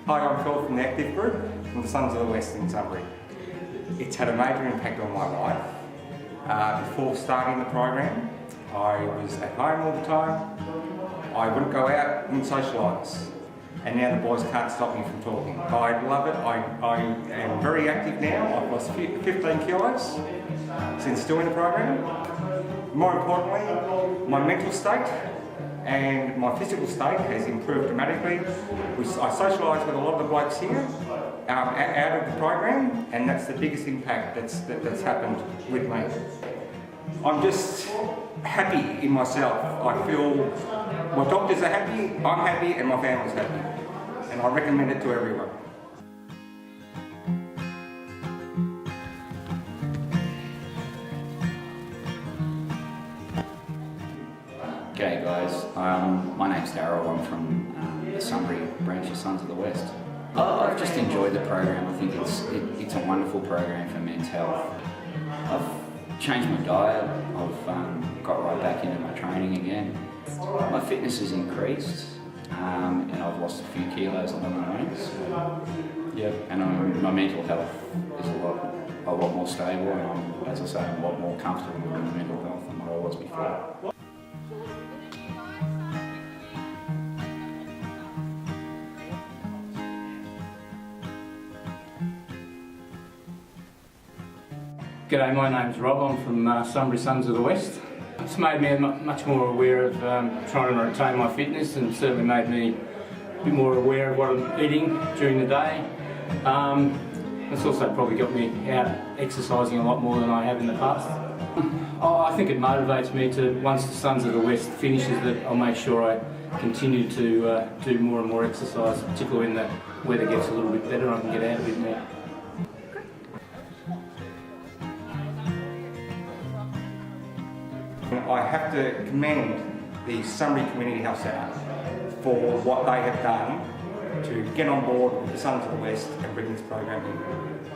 Hi, I'm Phil from the Active Group from the Sons of the West in Sunbury. It's had a major impact on my life. Before starting the program, I was at home all the time. I wouldn't go out and socialise. And now the boys can't stop me from talking. I love it. I am very active now. I've lost 15 kilos since doing the program. More importantly, my mental state and my physical state has improved dramatically. I socialise with a lot of the blokes here out of the program, and that's the biggest impact that's happened with me. I'm just happy in myself. I feel my doctors are happy, I'm happy, and my family's happy. And I recommend it to everyone. G'day guys, my name's Darryl. I'm from the Sunbury branch of Sons of the West. I've just enjoyed the program. I think it's a wonderful program for men's health. I've changed my diet. I've got right back into my training again. My fitness has increased, and I've lost a few kilos along the way. So, yeah, and my mental health is a lot more stable, and I'm, as I say, I'm a lot more comfortable with my mental health than what I was before. G'day, my name's Rob. I'm from Sunbury Sons of the West. It's made me much more aware of trying to retain my fitness, and certainly made me a bit more aware of what I'm eating during the day. It's also probably got me out exercising a lot more than I have in the past. I think it motivates me to, once the Sons of the West finishes, that I'll make sure I continue to do more and more exercise, particularly when the weather gets a little bit better. I can get out a bit more. I have to commend the Sunbury Community Health Centre for what they have done to get on board with the Sons of the West and bring this program in.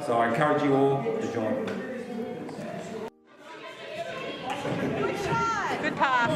So I encourage you all to join. Good pass.